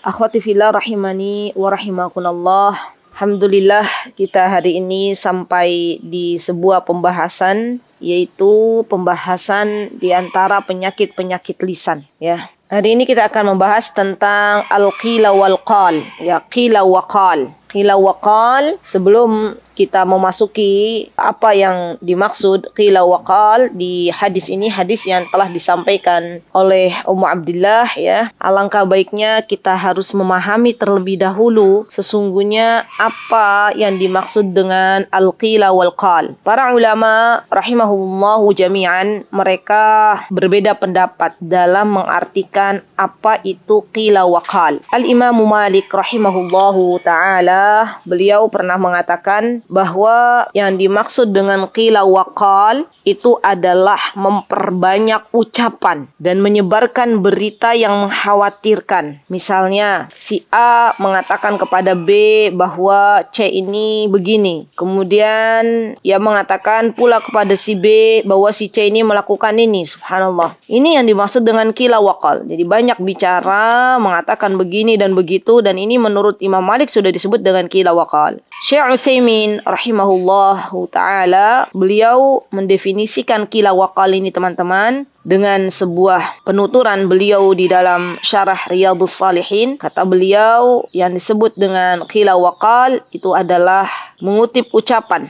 Akhwati fillah rahimani wa rahimakumullah. Alhamdulillah kita hari ini sampai di sebuah pembahasan, yaitu pembahasan di antara penyakit-penyakit lisan, ya. Hari ini kita akan membahas tentang al-qila wal qal, ya, qila wa qal. Qila wa qal, sebelum kita memasuki apa yang dimaksud qila wa qal di hadis ini, hadis yang telah disampaikan oleh Ummu Abdillah, ya. Alangkah baiknya kita harus memahami terlebih dahulu sesungguhnya apa yang dimaksud dengan al-qila wal qal. Para ulama rahimahullahu jami'an, mereka berbeda pendapat dalam mengartikan apa itu qila wa qal. Al-Imam Malik rahimahullahu ta'ala, beliau pernah mengatakan bahwa yang dimaksud dengan qila wa qal itu adalah memperbanyak ucapan dan menyebarkan berita yang mengkhawatirkan. Misalnya, si A mengatakan kepada B bahwa C ini begini. Kemudian ia mengatakan pula kepada si B bahwa si C ini melakukan ini. Subhanallah. Ini yang dimaksud dengan qila wa qal. Jadi banyak bicara, mengatakan begini dan begitu, dan ini menurut Imam Malik sudah disebut dengan qila wa qal. Syekh Utsaimin rahimahullahu ta'ala, beliau mendefinisikan qila wa qal ini, teman-teman, dengan sebuah penuturan beliau di dalam syarah Riyadhus Shalihin. Kata beliau, yang disebut dengan qila wa qal itu adalah mengutip ucapan,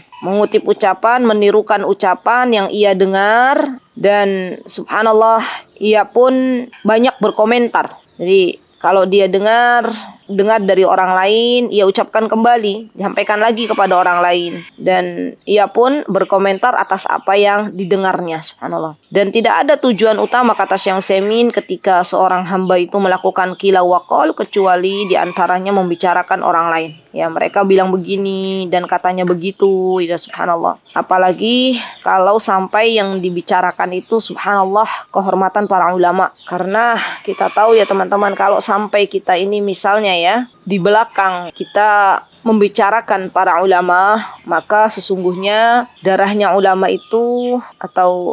menirukan ucapan yang ia dengar, dan subhanallah, ia pun banyak berkomentar. Jadi kalau dia dengar dari orang lain, ia ucapkan kembali, disampaikan lagi kepada orang lain, dan ia pun berkomentar atas apa yang didengarnya. Subhanallah. Dan tidak ada tujuan utama, kata Syekh Utsaimin, ketika seorang hamba itu melakukan qila wa qal kecuali diantaranya membicarakan orang lain. Ya, mereka bilang begini dan katanya begitu, ya subhanallah. Apalagi kalau sampai yang dibicarakan itu, subhanallah, kehormatan para ulama. Karena kita tahu ya teman-teman, kalau sampai kita ini misalnya ya, di belakang kita membicarakan para ulama, maka sesungguhnya darahnya ulama itu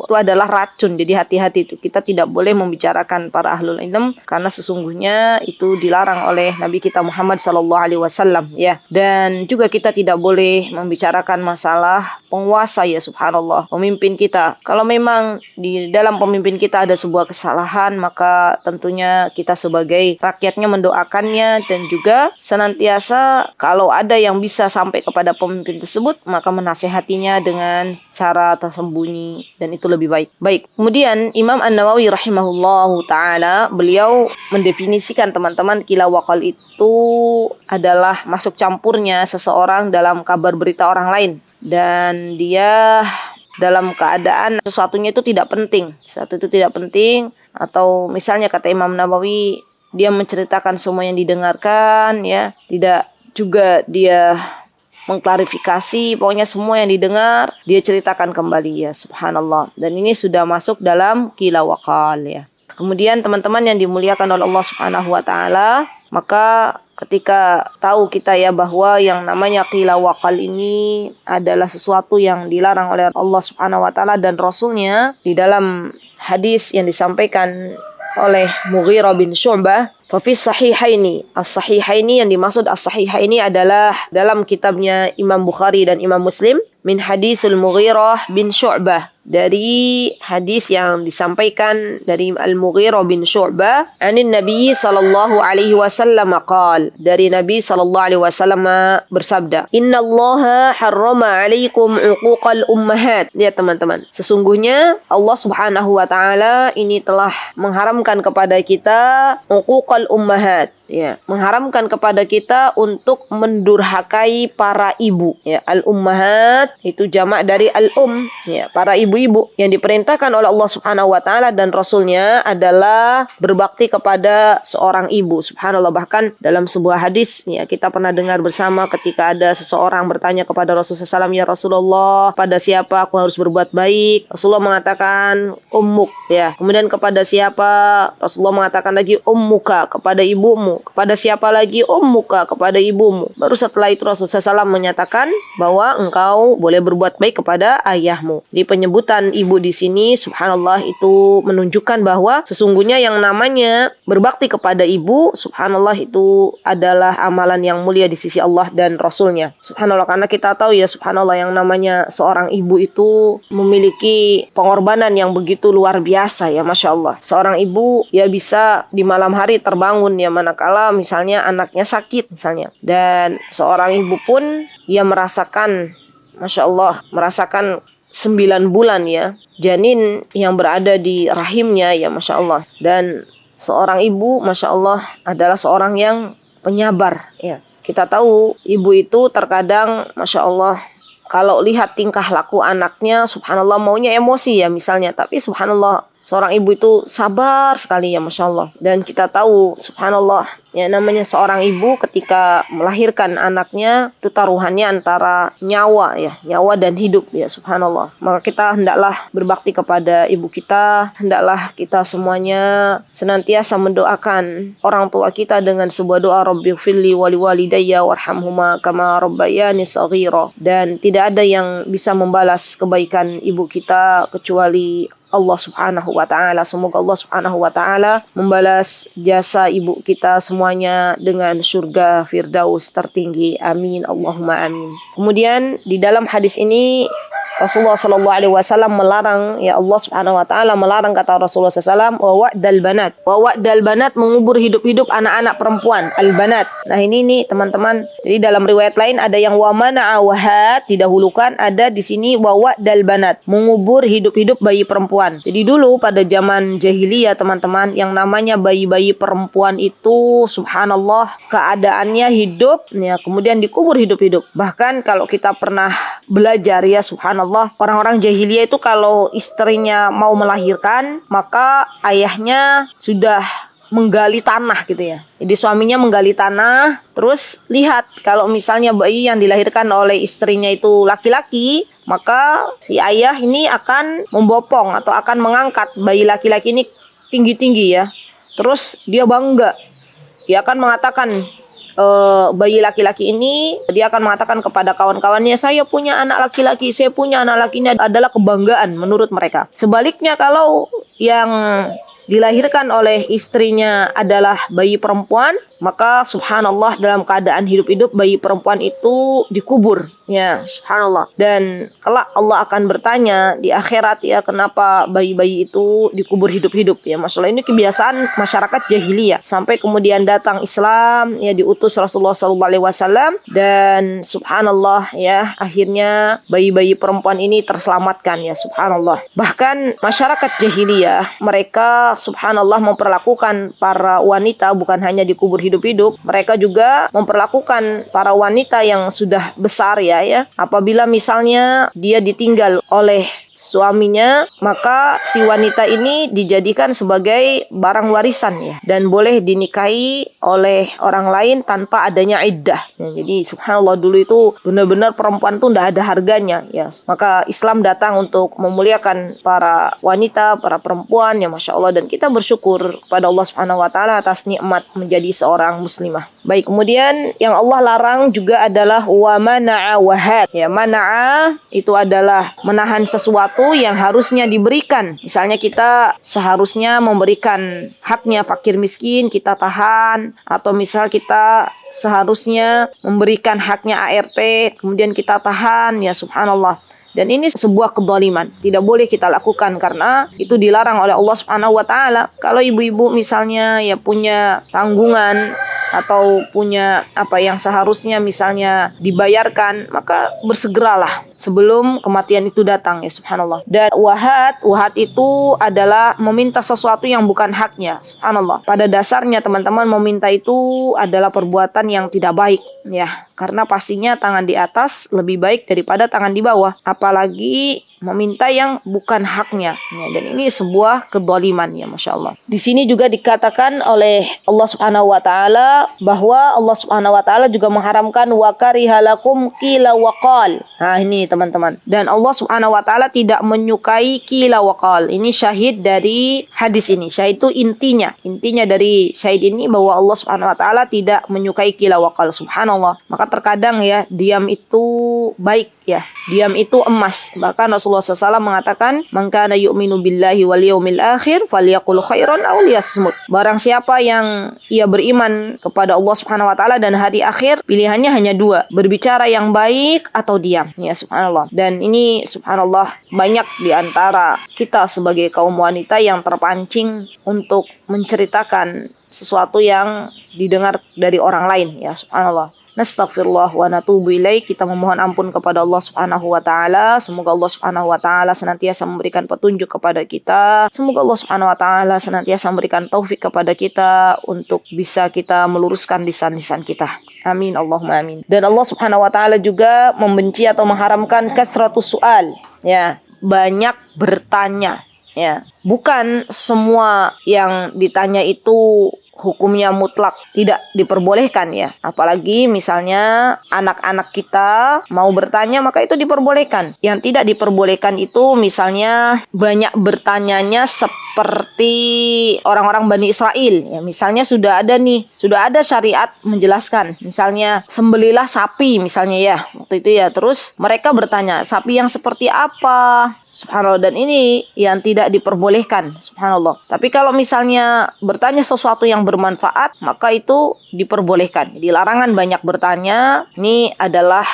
adalah racun. Jadi hati-hati itu. Kita tidak boleh membicarakan para ahlul ilm karena sesungguhnya itu dilarang oleh Nabi kita Muhammad SAW, ya. Dan juga kita tidak boleh membicarakan masalah penguasa, ya subhanallah, pemimpin kita. Kalau memang di dalam pemimpin kita ada sebuah kesalahan, maka tentunya kita sebagai rakyatnya mendoakannya, dan juga senantiasa kalau ada yang bisa sampai kepada pemimpin tersebut, maka menasehatinya dengan cara tersembunyi, dan itu lebih baik. Baik. Kemudian Imam An-Nawawi rahimahullahu ta'ala, beliau mendefinisikan, teman-teman, qila wa qal itu adalah masuk campurnya seseorang dalam kabar berita orang lain, dan dia dalam keadaan sesuatunya itu tidak penting. Sesuatu itu tidak penting, atau misalnya kata Imam Nawawi, dia menceritakan semua yang didengarkan, ya, tidak juga dia mengklarifikasi, pokoknya semua yang didengar dia ceritakan kembali, ya subhanallah. Dan ini sudah masuk dalam qila wa qal, ya. Kemudian teman-teman yang dimuliakan oleh Allah Subhanahu wa taala, maka ketika tahu kita ya bahwa yang namanya qila wa qal ini adalah sesuatu yang dilarang oleh Allah Subhanahu wa taala dan Rasulnya, di dalam hadis yang disampaikan oleh Mughirah bin Syu'bah, Fafis sahihaini. As-sahihaini, yang dimaksud as-sahihaini adalah dalam kitabnya Imam Bukhari dan Imam Muslim, min hadisul Mughirah bin Syu'bah, dari hadis yang disampaikan dari Al-Mughirah bin Syu'bah, anin Nabi sallallahu alaihi wasallam qala, dari Nabi sallallahu alaihi wasallam bersabda, innallaha harrama alaikum uquqal ummahat. Lihat teman-teman, sesungguhnya Allah Subhanahu wa taala ini telah mengharamkan kepada kita uquqal ummahat, ya, mengharamkan kepada kita untuk mendurhakai para ibu, ya. Al-ummahat itu jamak dari al-um, ya, para ibu-ibu. Yang diperintahkan oleh Allah Subhanahu wa taala dan Rasulnya adalah berbakti kepada seorang ibu. Subhanallah, bahkan dalam sebuah hadis, ya, kita pernah dengar bersama ketika ada seseorang bertanya kepada Rasulullah SAW, ya Rasulullah, pada siapa aku harus berbuat baik? Rasulullah mengatakan ummuk, ya. Kemudian kepada siapa? Rasulullah mengatakan lagi ummuka. kepada ibumu. Kepada siapa lagi? Ummuka, kepada ibumu. Baru setelah itu Rasulullah SAW menyatakan bahwa engkau boleh berbuat baik kepada ayahmu. Di penyebutan ibu di sini, subhanallah, itu menunjukkan bahwa sesungguhnya yang namanya berbakti kepada ibu, subhanallah, itu adalah amalan yang mulia di sisi Allah dan Rasulnya. Subhanallah, karena kita tahu ya, subhanallah, yang namanya seorang ibu itu memiliki pengorbanan yang begitu luar biasa ya, Masya Allah. Seorang ibu ya bisa di malam hari terbangun ya manakala misalnya anaknya sakit misalnya. Dan seorang ibu pun ya merasakan, Masya Allah, merasakan 9 bulan ya janin yang berada di rahimnya ya, Masya Allah. Dan seorang ibu, Masya Allah, adalah seorang yang penyabar ya. Kita tahu ibu itu terkadang, Masya Allah, kalau lihat tingkah laku anaknya, subhanallah, maunya emosi ya misalnya. Tapi subhanallah, seorang ibu itu sabar sekali ya, Masya Allah. Dan kita tahu, subhanallah, ya namanya seorang ibu ketika melahirkan anaknya, itu taruhannya antara nyawa ya, nyawa dan hidup ya, subhanallah. Maka kita hendaklah berbakti kepada ibu kita, hendaklah kita semuanya senantiasa mendoakan orang tua kita dengan sebuah doa, Rabbighfirli wa liwalidayya warhamhuma kama rabbayani shaghira. Dan tidak ada yang bisa membalas kebaikan ibu kita kecuali Allah Subhanahu wa Ta'ala. Semoga Allah Subhanahu wa Ta'ala membalas jasa ibu kita semuanya dengan surga Firdaus tertinggi. Amin, Allahumma amin. Kemudian di dalam hadis ini Rasulullah SAW melarang, ya Allah Subhanahu wa Ta'ala melarang, kata Rasulullah SAW, wa wa'dal banat. Wa wa'dal banat, mengubur hidup-hidup anak-anak perempuan, al-banat. Nah ini nih teman-teman. Jadi dalam riwayat lain ada yang wa mana'a wahat, didahulukan, ada di sini wa wa'dal banat, mengubur hidup-hidup bayi perempuan. Jadi dulu pada zaman jahiliyah teman-teman, yang namanya bayi-bayi perempuan itu subhanallah keadaannya hidup ya, kemudian dikubur hidup-hidup. Bahkan kalau kita pernah belajar ya, subhanallah, orang-orang jahiliyah itu kalau istrinya mau melahirkan, maka ayahnya sudah menggali tanah gitu ya. Jadi suaminya menggali tanah, terus lihat kalau misalnya bayi yang dilahirkan oleh istrinya itu laki-laki, maka si ayah ini akan membopong atau akan mengangkat bayi laki-laki ini tinggi-tinggi ya. Terus dia bangga. Dia akan mengatakan, bayi laki-laki ini, dia akan mengatakan kepada kawan-kawannya, saya punya anak laki-laki, saya punya anak laki, ini adalah kebanggaan menurut mereka. Sebaliknya kalau yang dilahirkan oleh istrinya adalah bayi perempuan, maka subhanallah dalam keadaan hidup-hidup bayi perempuan itu dikubur ya, subhanallah. Dan kelak Allah akan bertanya di akhirat ya, kenapa bayi-bayi itu dikubur hidup-hidup ya. Masalah ini kebiasaan masyarakat jahiliyah sampai kemudian datang Islam ya, diutus Rasulullah SAW, dan subhanallah ya, akhirnya bayi-bayi perempuan ini terselamatkan ya, subhanallah. Bahkan masyarakat jahiliyah, mereka subhanallah memperlakukan para wanita bukan hanya dikubur hidup-hidup, mereka juga memperlakukan para wanita yang sudah besar ya, apabila misalnya dia ditinggal oleh suaminya, maka si wanita ini dijadikan sebagai barang warisan ya, dan boleh dinikahi oleh orang lain tanpa adanya iddah ya. Jadi subhanallah dulu itu benar-benar perempuan tuh tidak ada harganya ya. Maka Islam datang untuk memuliakan para wanita, para perempuan ya, Masya Allah. Dan kita bersyukur kepada Allah Subhanahu wa Ta'ala atas nikmat menjadi seorang muslimah. Baik, kemudian yang Allah larang juga adalah wa mana'a wahat ya. Mana'a itu adalah menahan sesuatu yang harusnya diberikan. Misalnya kita seharusnya memberikan haknya fakir miskin, kita tahan. Atau misal kita seharusnya memberikan haknya ART, kemudian kita tahan ya, subhanallah. Dan ini sebuah kezaliman, tidak boleh kita lakukan karena itu dilarang oleh Allah Subhanahu wa Ta'ala. Kalau ibu-ibu misalnya ya punya tanggungan atau punya apa yang seharusnya misalnya dibayarkan, maka bersegeralah sebelum kematian itu datang ya, subhanallah. Dan wahat itu adalah meminta sesuatu yang bukan haknya, subhanallah. Pada dasarnya teman-teman, meminta itu adalah perbuatan yang tidak baik ya, karena pastinya tangan di atas lebih baik daripada tangan di bawah. Apalagi meminta yang bukan haknya. Ya, dan ini sebuah kedzaliman ya, Masya Allah. Di sini juga dikatakan oleh Allah Subhanahu wa taala bahwa Allah Subhanahu wa taala juga mengharamkan wa karihalakum qila wa qal. Nah, ini teman-teman. Dan Allah Subhanahu wa taala tidak menyukai qila wa qal. Ini syahid dari hadis ini. Syahid itu intinya. Intinya dari syahid ini bahwa Allah Subhanahu wa taala tidak menyukai qila wa qal. Subhanallah. Maka terkadang ya, diam itu baik ya. Diam itu emas. Bahkan Rasulullah SAW mengatakan, "Man kana yu'minu billahi wal yaumil akhir falyaqul khairan aw liyasmut." Barang siapa yang ia beriman kepada Allah Subhanahu wa taala dan hari akhir, pilihannya hanya dua, berbicara yang baik atau diam. Ya, subhanallah. Dan ini subhanallah banyak di antara kita sebagai kaum wanita yang terpancing untuk menceritakan sesuatu yang didengar dari orang lain, ya subhanallah. Nastaghfirullah wa natubu ilaih. Kita memohon ampun kepada Allah Subhanahu wa taala. Semoga Allah Subhanahu wa taala senantiasa memberikan petunjuk kepada kita. Semoga Allah Subhanahu wa taala senantiasa memberikan taufik kepada kita untuk bisa kita meluruskan lisan-lisan kita. Amin Allahumma amin. Dan Allah Subhanahu wa taala juga membenci atau mengharamkan kasratus su'al. Ya, banyak bertanya. Ya, bukan semua yang ditanya itu hukumnya mutlak, tidak diperbolehkan ya. Apalagi misalnya anak-anak kita mau bertanya, maka itu diperbolehkan. Yang tidak diperbolehkan itu misalnya banyak bertanyanya seperti orang-orang Bani Israel ya. Misalnya sudah ada syariat menjelaskan, misalnya sembelilah sapi misalnya ya, waktu itu ya. Terus mereka bertanya, sapi yang seperti apa? Subhanallah. Dan ini yang tidak diperbolehkan, subhanallah. Tapi kalau misalnya bertanya sesuatu yang bermanfaat, maka itu diperbolehkan. Jadi larangan banyak bertanya ini adalah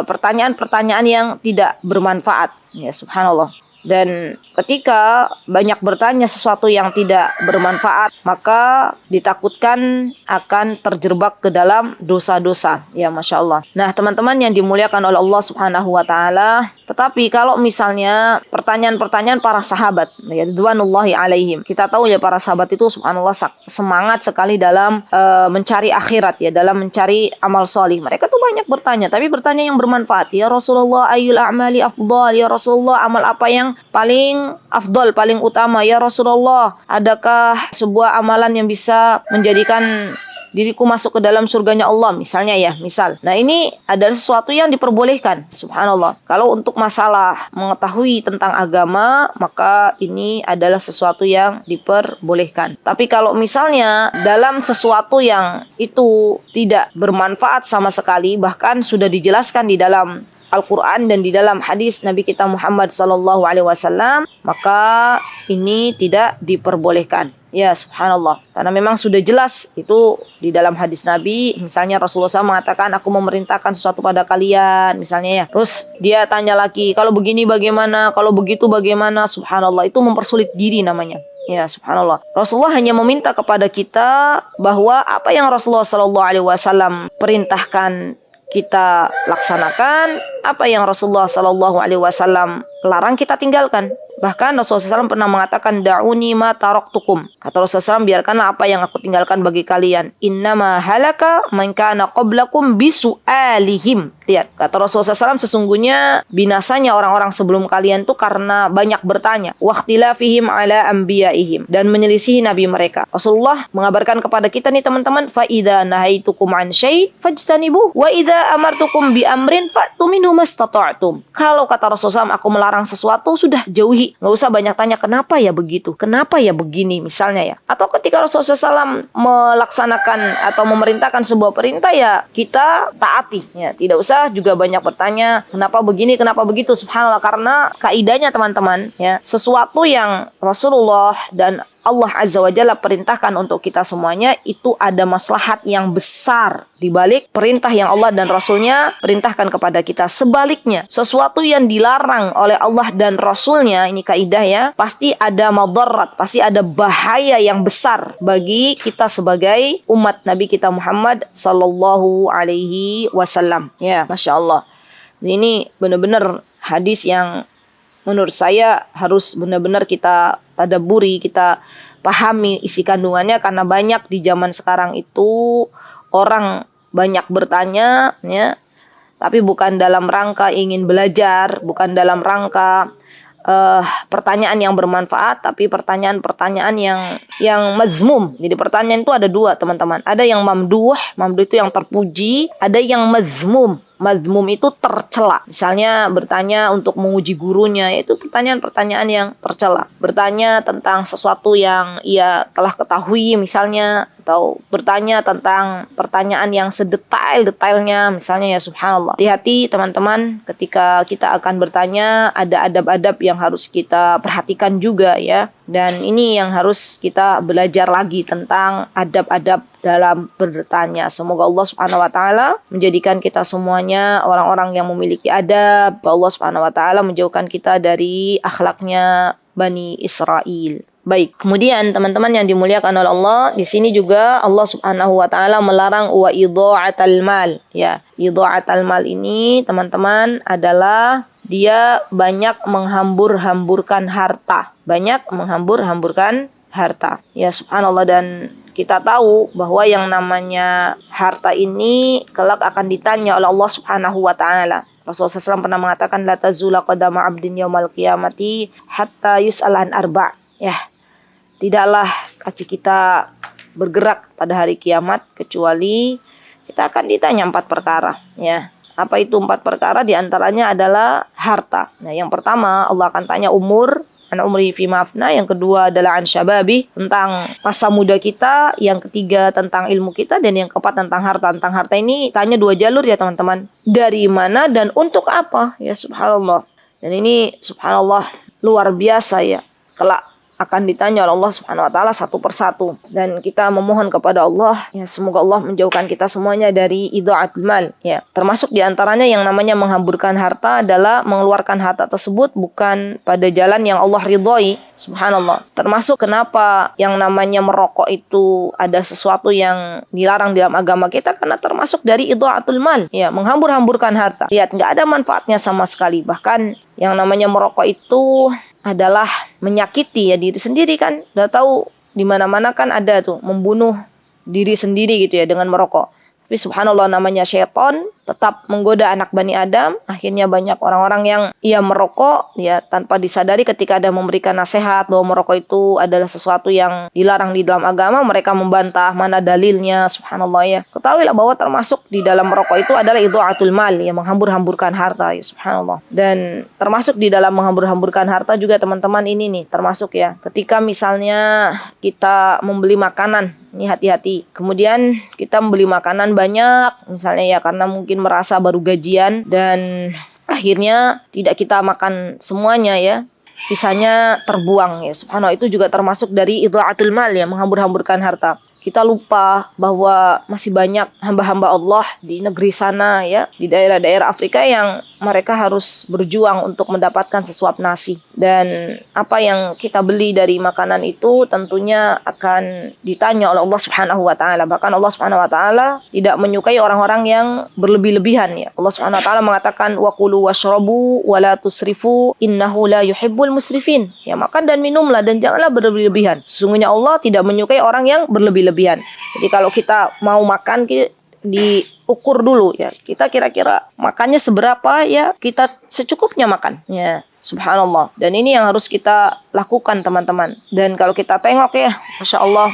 pertanyaan-pertanyaan yang tidak bermanfaat, ya subhanallah. Dan ketika banyak bertanya sesuatu yang tidak bermanfaat, maka ditakutkan akan terjerbak ke dalam dosa-dosa. Ya, Masya Allah. Nah, teman-teman yang dimuliakan oleh Allah Subhanahu wa taala, tetapi kalau misalnya pertanyaan-pertanyaan para sahabat, ya ridwanullahi alaihim. Kita tahu ya para sahabat itu subhanallah semangat sekali dalam mencari akhirat ya, dalam mencari amal solih. Mereka tuh banyak bertanya, tapi bertanya yang bermanfaat. Ya Rasulullah, ayyul a'mali afdal? Ya Rasulullah, amal apa yang paling afdal, paling utama? Ya Rasulullah, adakah sebuah amalan yang bisa menjadikan diriku masuk ke dalam surganya Allah, misalnya ya, misal. Nah, ini adalah sesuatu yang diperbolehkan, subhanallah. Kalau untuk masalah mengetahui tentang agama, maka ini adalah sesuatu yang diperbolehkan. Tapi kalau misalnya dalam sesuatu yang itu tidak bermanfaat sama sekali, bahkan sudah dijelaskan di dalam Al-Quran dan di dalam hadis Nabi kita Muhammad SAW, maka ini tidak diperbolehkan. Ya, subhanallah. Karena memang sudah jelas itu di dalam hadis Nabi. Misalnya Rasulullah SAW mengatakan, aku memerintahkan sesuatu pada kalian, misalnya ya. Terus dia tanya lagi, kalau begini bagaimana? Kalau begitu bagaimana? Subhanallah, itu mempersulit diri namanya. Ya, subhanallah. Rasulullah hanya meminta kepada kita bahwa apa yang Rasulullah SAW perintahkan kita laksanakan, apa yang Rasulullah SAW larang kita tinggalkan. Bahkan Rasulullah SAW pernah mengatakan, da'uni ma taraktukum. Kata Rasulullah SAW, biarkanlah apa yang aku tinggalkan bagi kalian. Innama halaka man kana qablakum bisu'alihim. Lihat, kata Rasulullah SAW, sesungguhnya binasanya orang-orang sebelum kalian itu karena banyak bertanya. Wakhtilafihim ala anbiya'ihim. Dan menyelisihi nabi mereka. Rasulullah mengabarkan kepada kita nih teman-teman, fa'idha nahaitukum an syai' fajtanibuh. Wa idha amartukum bi amrin fa'tu minhu mastata'tum. Kalau kata Rasulullah SAW, aku melarang sesuatu, sudah jauhi. Nggak usah banyak tanya, kenapa ya begitu? Kenapa ya begini? Misalnya ya. Atau ketika Rasulullah SAW melaksanakan atau memerintahkan sebuah perintah, ya kita taati. Ya, tidak usah juga banyak bertanya, kenapa begini, kenapa begitu? Subhanallah. Karena kaidahnya teman-teman, ya, sesuatu yang Rasulullah dan Allah Azza wa Jalla perintahkan untuk kita semuanya, itu ada maslahat yang besar di balik perintah yang Allah dan Rasulnya perintahkan kepada kita. Sebaliknya, sesuatu yang dilarang oleh Allah dan Rasulnya, ini kaidah ya, pasti ada madarat, pasti ada bahaya yang besar bagi kita sebagai umat Nabi kita Muhammad Sallallahu Alaihi Wasallam. Ya, Masya Allah. Ini benar-benar hadis yang menurut saya harus benar-benar kita tadabburi, kita pahami isi kandungannya. Karena banyak di zaman sekarang itu orang banyak bertanya ya, tapi bukan dalam rangka ingin belajar, bukan dalam rangka pertanyaan yang bermanfaat, tapi pertanyaan-pertanyaan yang mazmum. Jadi pertanyaan itu ada dua, teman-teman. Ada yang mamduh itu yang terpuji, ada yang mazmum. Mazmum itu tercela. Misalnya bertanya untuk menguji gurunya, itu pertanyaan-pertanyaan yang tercela. Bertanya tentang sesuatu yang ia telah ketahui misalnya, atau bertanya tentang pertanyaan yang sedetail-detailnya misalnya, ya subhanallah. Hati-hati teman-teman, ketika kita akan bertanya ada adab-adab yang harus kita perhatikan juga ya. Dan ini yang harus kita belajar lagi tentang adab-adab dalam bertanya. Semoga Allah Subhanahu wa taala menjadikan kita semuanya orang-orang yang memiliki adab. Allah Subhanahu wa taala menjauhkan kita dari akhlaknya Bani Israel. Baik, kemudian teman-teman yang dimuliakan oleh Allah, di sini juga Allah Subhanahu wa taala melarang wa idha'atal mal. Ya, idha'atal mal ini teman-teman adalah dia banyak menghambur-hamburkan harta. Banyak menghambur-hamburkan harta. Ya subhanallah, dan kita tahu bahwa yang namanya harta ini kelak akan ditanya oleh Allah Subhanahu wa taala. Rasulullah SAW pernah mengatakan la tazula qadama 'abdin yaumal qiyamati hatta yus'al an arba'. Ya. Tidaklah kaki kita bergerak pada hari kiamat kecuali kita akan ditanya 4 perkara, ya. Apa itu 4 perkara? Di antaranya adalah harta. Nah, yang pertama Allah akan tanya umur, an umri fi mafna. Yang kedua adalah an syababi, tentang masa muda kita. Yang ketiga tentang ilmu kita, dan yang keempat tentang harta. Tentang harta ini tanya 2 jalur ya teman-teman. Dari mana dan untuk apa? Ya subhanallah. Dan ini subhanallah luar biasa ya. Kelak akan ditanya oleh Allah Subhanahu wa taala satu persatu, dan kita memohon kepada Allah ya semoga Allah menjauhkan kita semuanya dari idha'atul mal ya. Termasuk di antaranya yang namanya menghamburkan harta adalah mengeluarkan harta tersebut bukan pada jalan yang Allah ridhoi. Subhanallah. Termasuk kenapa yang namanya merokok itu ada sesuatu yang dilarang dalam agama kita, karena termasuk dari idha'atul mal ya, menghambur-hamburkan harta. Lihat, nggak ada manfaatnya sama sekali. Bahkan yang namanya merokok itu adalah menyakiti ya diri sendiri kan. Udah tahu di mana-mana kan ada tuh membunuh diri sendiri gitu ya dengan merokok. Tapi subhanallah, namanya syaitan tetap menggoda anak Bani Adam. Akhirnya banyak orang-orang yang merokok ya tanpa disadari. Ketika ada memberikan nasihat bahwa merokok itu adalah sesuatu yang dilarang di dalam agama, mereka membantah, mana dalilnya. Subhanallah ya. Ketahuilah bahwa termasuk di dalam merokok itu adalah idha'atul mal ya, menghambur-hamburkan harta ya. Subhanallah. Dan termasuk di dalam menghambur-hamburkan harta juga teman-teman ini nih, termasuk ya, ketika misalnya kita membeli makanan, ini hati-hati. Kemudian kita membeli makanan banyak misalnya ya, karena mungkin merasa baru gajian dan akhirnya tidak kita makan semuanya ya, sisanya terbuang ya. Subhanallah, itu juga termasuk dari idha'atul mal ya, menghambur-hamburkan harta. Kita lupa bahwa masih banyak hamba-hamba Allah di negeri sana ya, di daerah-daerah Afrika yang mereka harus berjuang untuk mendapatkan sesuap nasi. Dan apa yang kita beli dari makanan itu tentunya akan ditanya oleh Allah Subhanahu wa taala. Bahkan Allah Subhanahu wa taala tidak menyukai orang-orang yang berlebih-lebihan ya. Allah Subhanahu wa taala mengatakan wa kulu washrabu wa la tusrifu innahu la yuhibbul musrifin. Ya, makan dan minumlah dan janganlah berlebih-lebihan. Sesungguhnya Allah tidak menyukai orang yang berlebih-lebihan. Jadi kalau kita mau makan, diukur dulu ya, kita kira-kira makannya seberapa ya, kita secukupnya makan ya. Subhanallah. Dan ini yang harus kita lakukan teman-teman. Dan kalau kita tengok ya, Masya Allah,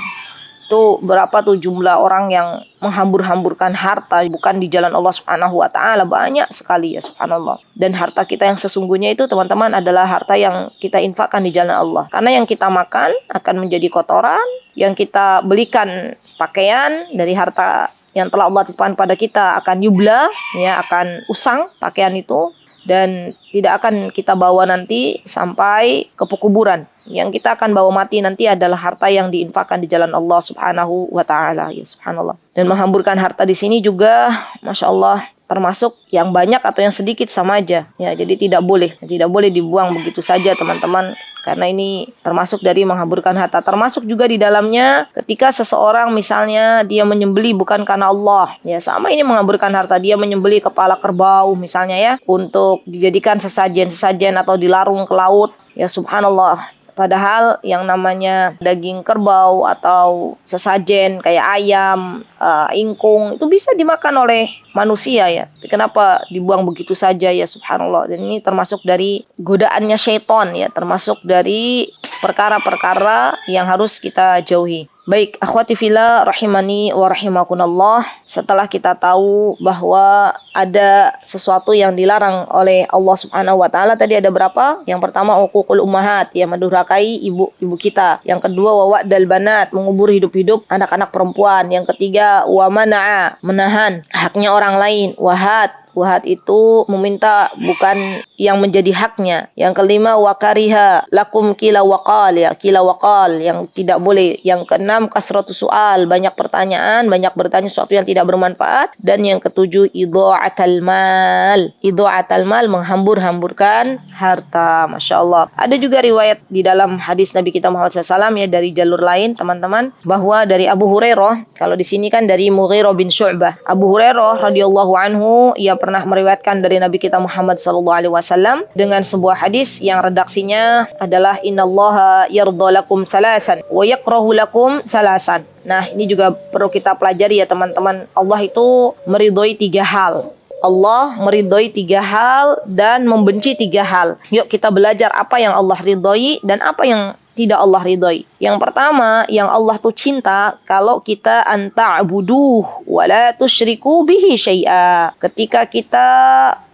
itu berapa tuh jumlah orang yang menghambur-hamburkan harta bukan di jalan Allah Subhanahu wa taala, banyak sekali ya subhanallah. Dan harta kita yang sesungguhnya itu teman-teman adalah harta yang kita infakkan di jalan Allah. Karena yang kita makan akan menjadi kotoran, yang kita belikan pakaian dari harta yang telah Allah titipkan pada kita akan yubla ya, akan usang pakaian itu, dan tidak akan kita bawa nanti sampai ke kuburan. Yang kita akan bawa mati nanti adalah harta yang diinfakkan di jalan Allah Subhanahu wa taala ya subhanallah. Dan menghamburkan harta di sini juga Masya Allah termasuk yang banyak atau yang sedikit sama aja ya. Jadi tidak boleh dibuang begitu saja teman-teman, karena ini termasuk dari menghamburkan harta. Termasuk juga di dalamnya ketika seseorang misalnya dia menyembeli bukan karena Allah ya, sama ini menghamburkan harta. Dia menyembeli kepala kerbau misalnya ya, untuk dijadikan sesajen atau dilarung ke laut ya subhanallah. Padahal yang namanya daging kerbau atau sesajen kayak ayam, ingkung itu bisa dimakan oleh manusia ya. Kenapa dibuang begitu saja ya, subhanallah. Dan ini termasuk dari godaannya syaitan ya, termasuk dari perkara-perkara yang harus kita jauhi. Baik, akhwati fillah rahimani wa rahimakunallah. Setelah kita tahu bahwa ada sesuatu yang dilarang oleh Allah Subhanahu wa taala, tadi ada berapa? Yang pertama uququl ummahat, ya mendurhakai ibu kita. Yang kedua wa wa'dal banat, mengubur hidup-hidup anak-anak perempuan. Yang ketiga wa mana'a, menahan haknya orang lain. Wahat itu meminta bukan yang menjadi haknya. Yang kelima wakariha lakum kila waqal, ya kila waqal yang tidak boleh. Yang keenam kasratus soal, banyak pertanyaan, banyak bertanya sesuatu yang tidak bermanfaat. Dan yang ketujuh idha'atal mal, idha'atal mal, menghambur-hamburkan harta. Masya Allah. Ada juga riwayat di dalam hadis Nabi kita Muhammad SAW ya, dari jalur lain teman-teman, bahwa dari Abu Hurairah. Kalau di sini kan dari Mughirah bin Syu'bah. Abu Hurairah radhiyallahu anhu, ia pernah meriwayatkan dari Nabi kita Muhammad SAW dengan sebuah hadis yang redaksinya adalah innallaha yardha lakum salasan wa yakrahu lakum salasan. Nah, ini juga perlu kita pelajari ya teman-teman. Allah itu meridhoi 3 hal. Allah meridhoi 3 hal dan membenci 3 hal. Yuk kita belajar apa yang Allah ridhoi dan apa yang tidak Allah ridhoi. Yang pertama, yang Allah tuh cinta kalau kita anta'buduh wa la tusyriku bihi syai'a. Ketika kita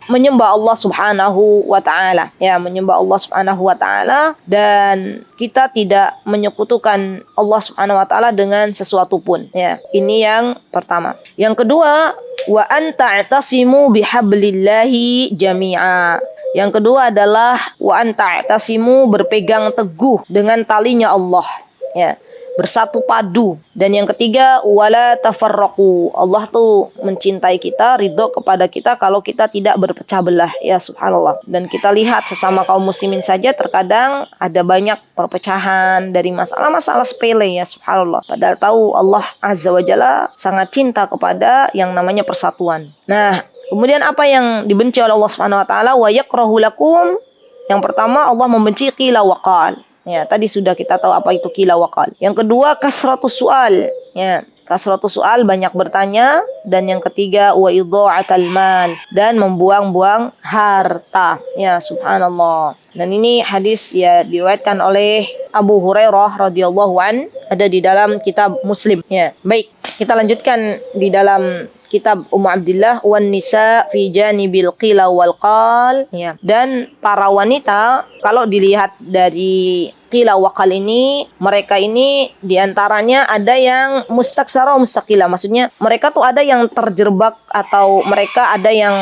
menyembah Allah Subhanahu wa taala, ya, menyembah Allah Subhanahu wa taala dan kita tidak menyekutukan Allah Subhanahu wa taala dengan sesuatu pun, ya. Ini yang pertama. Yang kedua, wa anta'tasimu bihablillahi jami'a. Yang kedua adalah wa anta'tasimu, berpegang teguh dengan talinya Allah, ya, bersatu padu. Dan yang ketiga wala tafarraqu, Allah tuh mencintai kita, ridho kepada kita kalau kita tidak berpecah belah, ya subhanallah. Dan kita lihat sesama kaum muslimin saja terkadang ada banyak perpecahan dari masalah-masalah sepele, ya subhanallah. Padahal tahu Allah azza wa jalla sangat cinta kepada yang namanya persatuan. Nah, kemudian apa yang dibenci oleh Allah Subhanahu wa taala? Wa yakrahu lakum. Yang pertama Allah membenci qila waqal. Ya, tadi sudah kita tahu apa itu qila waqal. Yang kedua kasratus sual. Ya, kasratus sual, banyak bertanya. Dan yang ketiga wa idha'atal mal, dan membuang-buang harta. Ya, subhanallah. Dan ini hadis ya diriwayatkan oleh Abu Hurairah radhiyallahu an, ada di dalam kitab Muslim. Ya, baik, kita lanjutkan di dalam kitab Ummu Abdillah wan nisa fi janibil qila wal qal, ya. Dan para wanita kalau dilihat dari qila waqal ini, mereka ini diantaranya ada yang mustaksara mustaqila, maksudnya mereka tuh ada yang terjerbak atau mereka ada yang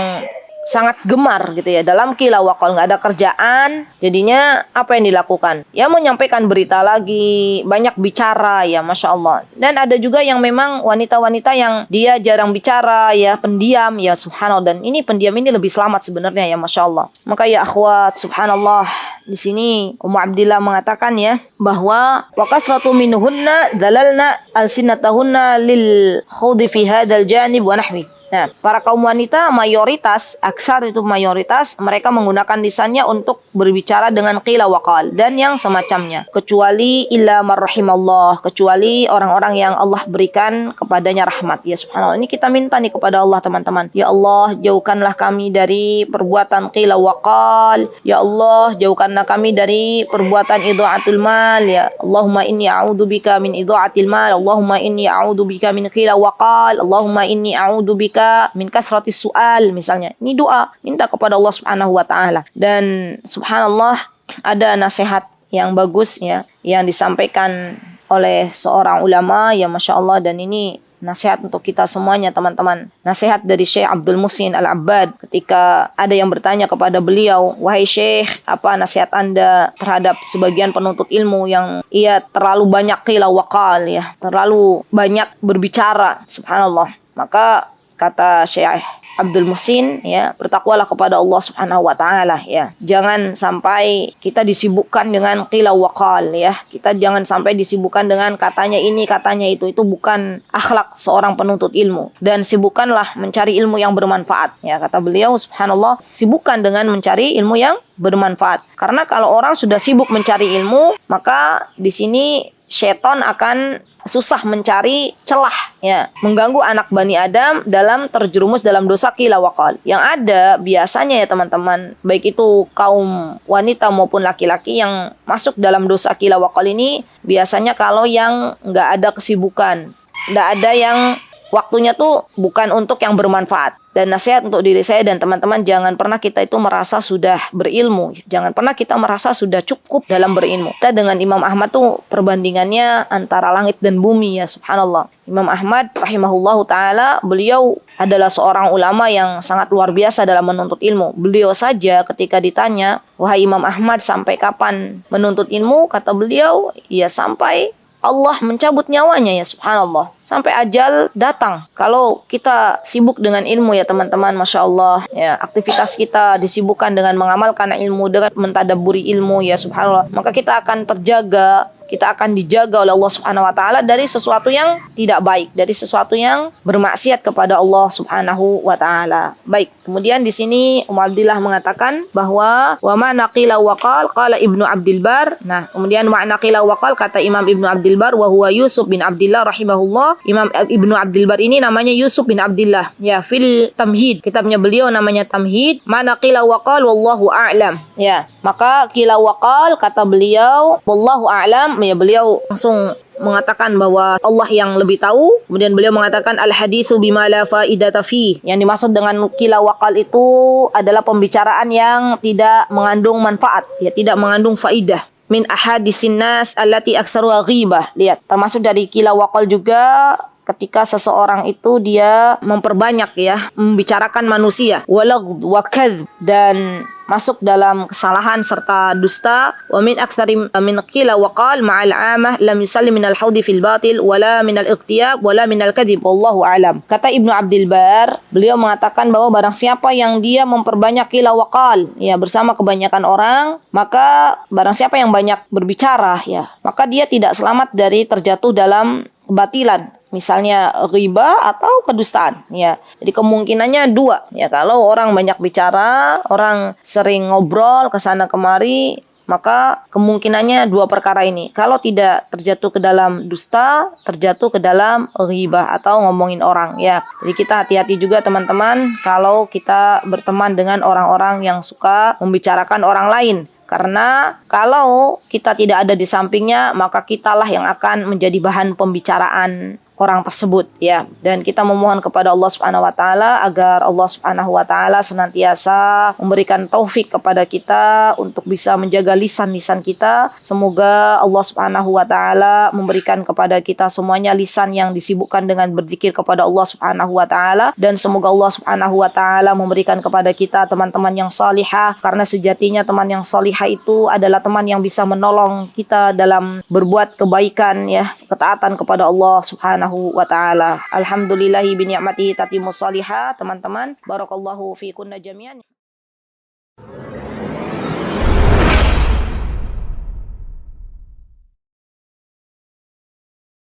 sangat gemar gitu ya dalam qila waqal, nggak ada kerjaan, jadinya apa yang dilakukan? Ya menyampaikan berita lagi, banyak bicara, ya masya Allah. Dan ada juga yang memang wanita-wanita yang dia jarang bicara, ya pendiam, ya subhanallah. Dan ini pendiam ini lebih selamat sebenarnya, ya masya Allah. Maka ya akhwat, subhanallah, di sini Ummu Abdillah mengatakan ya bahwa waqasratu minhunna dalalna alsinatahunna lil khawdi fi hadzal janib wa nahwi. Nah, para kaum wanita mayoritas, aksar itu mayoritas, mereka menggunakan lisannya untuk berbicara dengan qila waqal dan yang semacamnya. Kecuali illa marrahimallah, kecuali orang-orang yang Allah berikan kepadanya rahmat. Ya subhanallah, ini kita minta nih kepada Allah teman-teman. Ya Allah, jauhkanlah kami dari perbuatan qila waqal. Ya Allah, jauhkanlah kami dari perbuatan idha'atul mal. Ya Allahumma inni a'udzubika min idha'atil mal. Allahumma inni a'udzubika min qila waqal. Allahumma inni a'udzubika min kasratis su'al, misalnya. Ini doa, minta kepada Allah Subhanahu wa taala. Dan subhanallah, ada nasihat yang bagus ya yang disampaikan oleh seorang ulama, ya masya Allah. Dan ini nasihat untuk kita semuanya teman-teman. Nasihat dari Syekh Abdul Muhsin Al-Abbad ketika ada yang bertanya kepada beliau, wahai Syekh, apa nasihat Anda terhadap sebagian penuntut ilmu yang ia terlalu banyak qila waqal, ya, terlalu banyak berbicara, subhanallah. Maka kata Syekh Abdul Muhsin, ya, bertakwalah kepada Allah Subhanahu wa taala, ya. Jangan sampai kita disibukkan dengan qila wa qal, ya. Kita jangan sampai disibukkan dengan katanya ini, katanya itu. Itu bukan akhlak seorang penuntut ilmu. Dan sibukkanlah mencari ilmu yang bermanfaat, ya. Kata beliau, subhanallah, sibukkan dengan mencari ilmu yang bermanfaat. Karena kalau orang sudah sibuk mencari ilmu, maka di sini syaitan akan susah mencari celah, ya, mengganggu anak Bani Adam dalam terjerumus dalam dosa qila wa qal. Yang ada biasanya, ya teman-teman, baik itu kaum wanita maupun laki-laki yang masuk dalam dosa qila wa qal ini, biasanya kalau yang nggak ada kesibukan, nggak ada yang waktunya tuh bukan untuk yang bermanfaat. Dan nasihat untuk diri saya dan teman-teman, jangan pernah kita itu merasa sudah berilmu. Jangan pernah kita merasa sudah cukup dalam berilmu. Kita dengan Imam Ahmad tuh perbandingannya antara langit dan bumi, ya, subhanallah. Imam Ahmad rahimahullahu ta'ala, beliau adalah seorang ulama yang sangat luar biasa dalam menuntut ilmu. Beliau saja ketika ditanya, wahai Imam Ahmad, sampai kapan menuntut ilmu? Kata beliau, ya sampai Allah mencabut nyawanya, ya subhanallah. Sampai ajal datang. Kalau kita sibuk dengan ilmu, ya teman-teman, Masya Allah, ya, aktivitas kita disibukkan dengan mengamalkan ilmu, dengan mentadabburi ilmu, ya subhanallah, maka kita akan terjaga, kita akan dijaga oleh Allah Subhanahu wa taala dari sesuatu yang tidak baik, dari sesuatu yang bermaksiat kepada Allah Subhanahu wa taala. Baik, kemudian di sini Abdillah mengatakan bahwa wa ma naqila wa qala Ibnu Abdul Bar. Nah, kemudian wa naqila wa kata Imam Ibnu Abdul Bar wa huwa Yusuf bin Abdillah rahimahullah. Imam Ibnu Abdul Bar ini namanya Yusuf bin Abdillah, ya, fil Tamhid. Kitabnya beliau namanya Tamhid. Ma naqila wa wallahu a'lam. Ya, maka qila wa kata beliau wallahu a'lam, ya, beliau langsung mengatakan bahwa Allah yang lebih tahu. Kemudian beliau mengatakan al-haditsu bima la faidata fi. Yang dimaksud dengan qila wa qal itu adalah pembicaraan yang tidak mengandung manfaat, ya, tidak mengandung faidah. Min ahadisin nas allati aktsaruha ghibah. Lihat, termasuk dari qila wa qal juga ketika seseorang itu dia memperbanyak, ya, membicarakan manusia, walagh wa kadhb, dan masuk dalam kesalahan serta dusta. Wa min aktsari min qila wa qal ma'al 'amah lam yusallim min al-haudi fil batil wala min al-ightiyab wala min al-kadhib wallahu a'lam. Kata Ibnu Abdul Bar, beliau mengatakan bahwa barang siapa yang dia memperbanyak qila wa qal, ya, bersama kebanyakan orang, maka barang siapa yang banyak berbicara, ya, maka dia tidak selamat dari terjatuh dalam kebatilan, misalnya riba atau kedustaan, ya. Jadi kemungkinannya dua, ya. Kalau orang banyak bicara, orang sering ngobrol ke sana kemari, maka kemungkinannya dua perkara ini. Kalau tidak terjatuh ke dalam dusta, terjatuh ke dalam riba atau ngomongin orang, ya. Jadi kita hati-hati juga teman-teman kalau kita berteman dengan orang-orang yang suka membicarakan orang lain. Karena kalau kita tidak ada di sampingnya, maka kitalah yang akan menjadi bahan pembicaraan orang tersebut, ya. Dan kita memohon kepada Allah Subhanahu wa taala agar Allah Subhanahu wa taala senantiasa memberikan taufik kepada kita untuk bisa menjaga lisan-lisan kita. Semoga Allah Subhanahu wa taala memberikan kepada kita semuanya lisan yang disibukkan dengan berzikir kepada Allah Subhanahu wa taala, dan semoga Allah Subhanahu wa taala memberikan kepada kita teman-teman yang salihah, karena sejatinya teman yang salihah itu adalah teman yang bisa menolong kita dalam berbuat kebaikan, ya, ketaatan kepada Allah Subhanahu wa ta'ala. Alhamdulillahi bi ni'matihi tatimmus salihah, teman-teman. Barakallahu fi kunna jami'an.